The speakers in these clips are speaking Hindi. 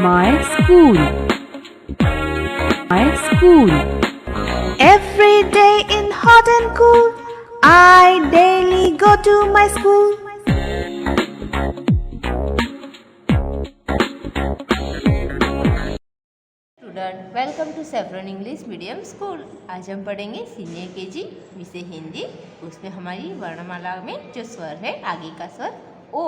My school. My school. Every day in hot and cool, I daily go to my school. Student welcome to saffron English medium school. आज हम पढ़ेंगे सीनियर केजी विषय हिंदी। उसमें हमारी वर्णमाला में जो स्वर है आगे का स्वर ओ,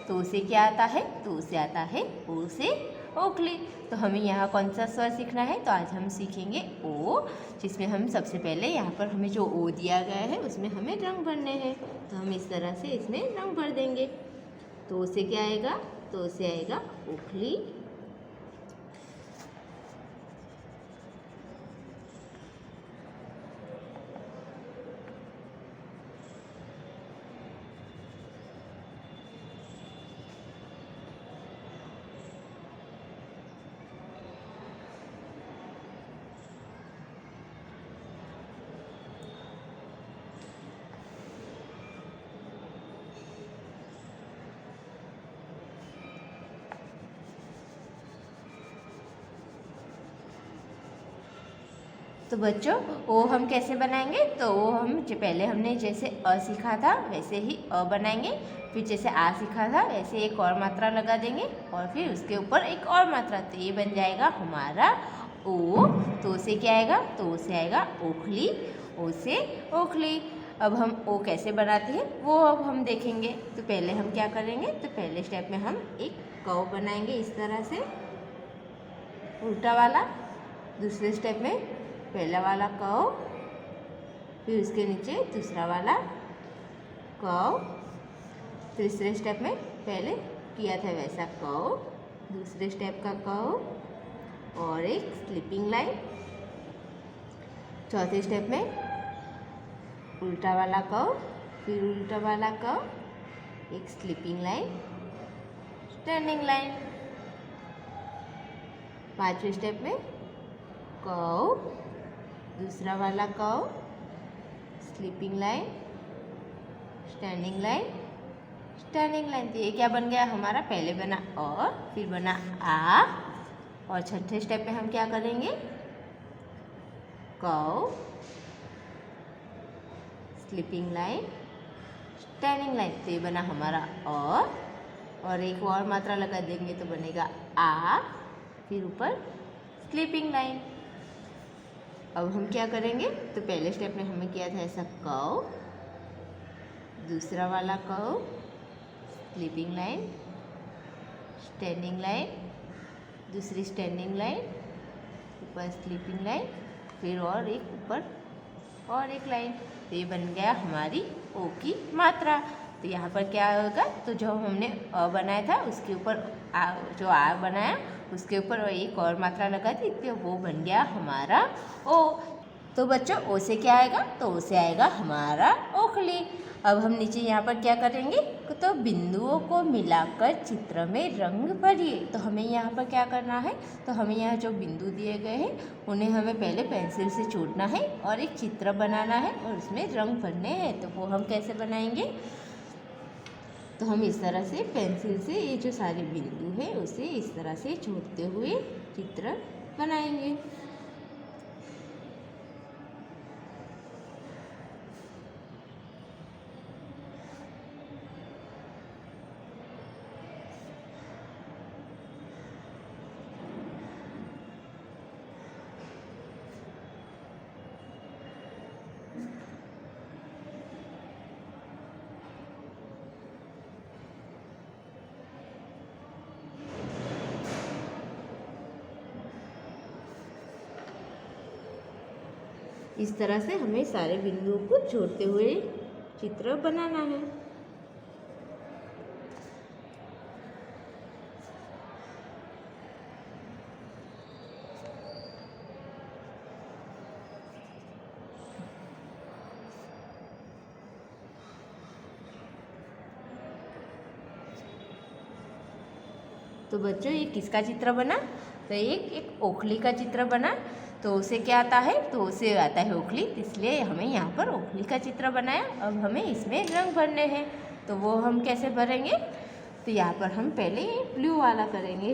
तो उसे क्या आता है? तो उसे आता है ओ से ओखली। तो हमें यहाँ कौन सा स्वर सीखना है? तो आज हम सीखेंगे ओ, जिसमें हम सबसे पहले यहाँ पर हमें जो ओ दिया गया है उसमें हमें रंग भरने हैं। तो हम इस तरह से इसमें रंग भर देंगे। तो उसे क्या आएगा? तो उसे आएगा ओखली। तो बच्चों ओ हम कैसे बनाएंगे? तो वो हम पहले हमने जैसे अ सीखा था वैसे ही अ बनाएंगे। फिर जैसे आ सीखा था वैसे एक और मात्रा लगा देंगे और फिर उसके ऊपर एक और मात्रा। तो ये बन जाएगा हमारा ओ। तो उसे क्या आएगा? तो उसे आएगा ओखली। ओ से ओखली। अब हम ओ कैसे बनाते हैं वो अब हम देखेंगे। तो पहले हम क्या करेंगे? तो पहले स्टेप में हम एक कौ बनाएंगे इस तरह से उल्टा वाला। दूसरे स्टेप में पहला वाला कौ, फिर उसके नीचे दूसरा वाला कौ। तीसरे स्टेप में पहले किया था वैसा कौ, दूसरे स्टेप का कौ और एक स्लीपिंग लाइन। चौथे स्टेप में उल्टा वाला कौ, फिर उल्टा वाला कौ, एक स्लीपिंग लाइन, स्टैंडिंग लाइन। पांचवें स्टेप में कौ, दूसरा वाला कौ, sleeping line, standing line, standing line. तो ये क्या बन गया हमारा? पहले बना अ, फिर बना आ और छठे स्टेप में हम क्या करेंगे? कौ, स्लीपिंग लाइन, स्टैंडिंग लाइन। तो ये बना हमारा अ और एक और मात्रा लगा देंगे तो बनेगा आ, फिर ऊपर स्लीपिंग लाइन। अब हम क्या करेंगे? तो पहले स्टेप में हमें किया था ऐसा कौ, दूसरा वाला कौ, स्लीपिंग लाइन, स्टैंडिंग लाइन, दूसरी स्टैंडिंग लाइन, ऊपर स्लीपिंग लाइन, फिर और एक ऊपर और एक लाइन। तो ये बन गया हमारी ओ की मात्रा। तो यहाँ पर क्या होगा? तो जो हमने अ बनाया था उसके ऊपर जो आ बनाया उसके ऊपर एक और मात्रा लगा दी तो वो बन गया हमारा ओ। तो बच्चों ओ से क्या आएगा? तो ओ से आएगा हमारा ओखली। अब हम नीचे यहाँ पर क्या करेंगे? तो बिंदुओं को मिलाकर चित्र में रंग भरिए। तो हमें यहाँ पर क्या करना है? तो हमें यहाँ जो बिंदु दिए गए हैं उन्हें हमें पहले पेंसिल से जोड़ना है और एक चित्र बनाना है और उसमें रंग भरने हैं। तो वो हम कैसे बनाएंगे? तो हम इस तरह से पेंसिल से ये जो सारे बिंदु हैं उसे इस तरह से जोड़ते हुए चित्र बनाएंगे। इस तरह से हमें सारे बिंदुओं को जोड़ते हुए चित्र बनाना है। तो बच्चों ये किसका चित्र बना? तो एक ओखली का चित्र बना। तो उसे क्या आता है? तो उसे आता है ओखली, इसलिए हमें यहाँ पर ओखली का चित्र बनाया। अब हमें इसमें रंग भरने हैं। तो वो हम कैसे भरेंगे? तो यहाँ पर हम पहले ब्लू वाला करेंगे।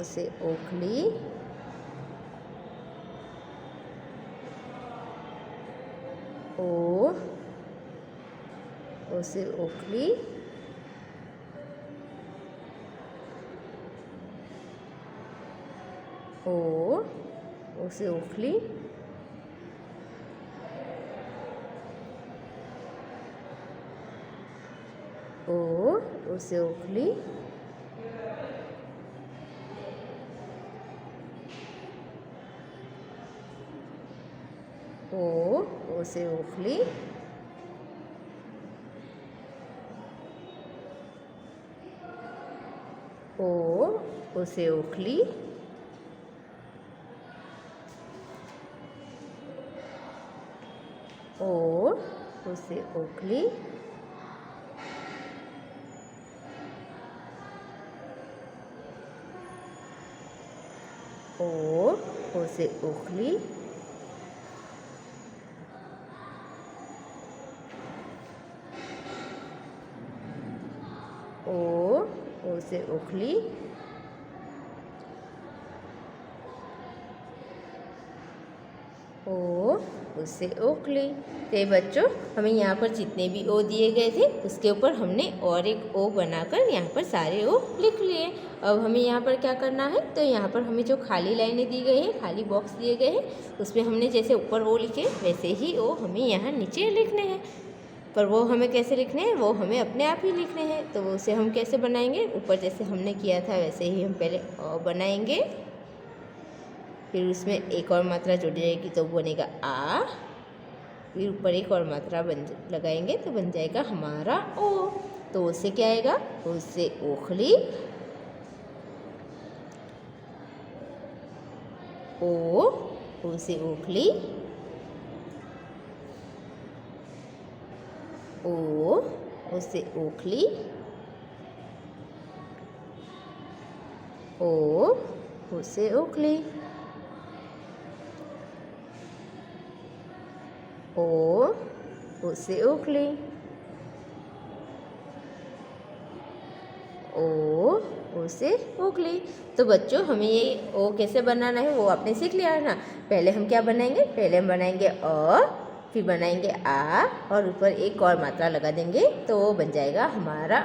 ओ से ओखली, ओ से ओखली, ओ से ओखली, ओ से ओखली, ओ से ओखली, ओ से ओखली, ओ से ओखली, ओ से ओखली, ओ से ओखली, ओ से ओखली। तो ये बच्चों हमें यहाँ पर जितने भी ओ दिए गए थे उसके ऊपर हमने और एक ओ बनाकर यहाँ पर सारे ओ लिख लिए। अब हमें यहाँ पर क्या करना है, तो यहाँ पर हमें जो खाली लाइनें दी गई हैं, खाली बॉक्स दिए गए हैं, उसमें हमने जैसे ऊपर ओ लिखे वैसे ही ओ हमें यहाँ नीचे लिखने हैं। पर वो हमें कैसे लिखने हैं, वो हमें अपने आप ही लिखने हैं। तो उसे हम कैसे बनाएंगे, ऊपर जैसे हमने किया था वैसे ही हम पहले ओ बनाएंगे, फिर उसमें एक और मात्रा जुड़ जाएगी तो बनेगा आ, फिर ऊपर एक और मात्रा लगाएंगे तो बन जाएगा हमारा ओ। तो उससे क्या आएगा, उससे ओखली, ओ से ओखली, ओ से ओखली, ओ से ओखली, ओ से ओखली, ओ से ओखली। तो बच्चों हमें ये ओ कैसे बनाना है वो आपने सीख लिया है ना। पहले हम क्या बनाएंगे, पहले हम बनाएंगे अ, फिर बनाएंगे आ और ऊपर एक और मात्रा लगा देंगे तो वो बन जाएगा हमारा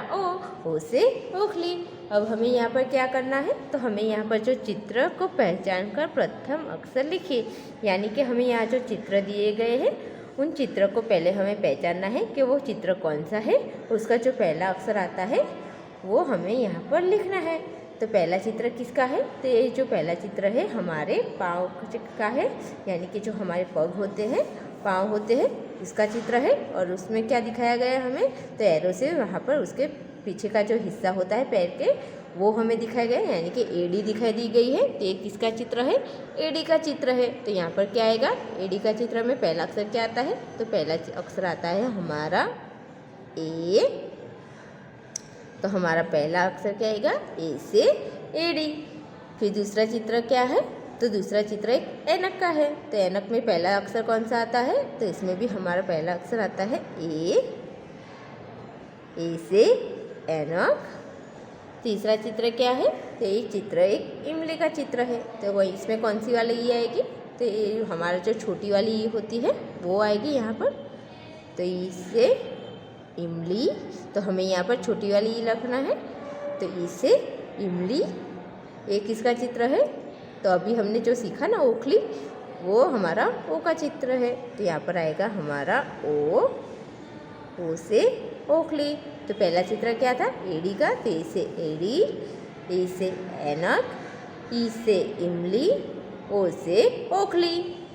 ओ से ओखली। अब हमें यहाँ पर क्या करना है, तो हमें यहाँ पर जो चित्र को पहचान कर प्रथम अक्षर लिखिए। यानी कि हमें यहाँ जो चित्र दिए गए हैं उन चित्र को पहले हमें पहचानना है कि वो चित्र कौन सा है, उसका जो पहला अक्षर आता है वो हमें यहाँ पर लिखना है। तो पहला चित्र किसका है, तो ये जो पहला चित्र है हमारे पाँव का है, यानी कि जो हमारे पग होते हैं, पाँव होते हैं, उसका चित्र है। और उसमें क्या दिखाया गया है हमें, तो एरो से वहाँ पर उसके पीछे का जो हिस्सा होता है पैर के वो हमें दिखाया गया है, यानी कि एडी दिखाई दी गई है। तो ये किसका चित्र है, एडी का चित्र है। तो यहाँ पर क्या आएगा, एडी का चित्र में पहला अक्षर क्या आता है, तो पहला अक्षर आता है हमारा ए। तो हमारा पहला अक्षर क्या आएगा, ए से एडी। फिर दूसरा चित्र क्या है, तो दूसरा चित्र एक ऐनक का है। तो ऐनक में पहला अक्षर कौन सा आता है, तो इसमें भी हमारा पहला अक्षर आता है ए से ऐनक। तीसरा चित्र क्या है, तो ये चित्र एक इमली का चित्र है। तो वही इसमें कौन सी वाली ई आएगी, तो ये हमारा जो छोटी वाली ई होती है वो आएगी यहाँ पर। तो इससे इमली, तो हमें यहाँ पर छोटी वाली ई रखना है। तो इससे इमली, ये किसका चित्र है, तो अभी हमने जो सीखा ना ओखली, वो हमारा ओ का चित्र है। तो यहाँ पर आएगा हमारा ओ से ओखली। तो पहला चित्र क्या था, एडी का, तो ए से एडी, ए से ऐनक, ई से इमली, ओ से ओखली।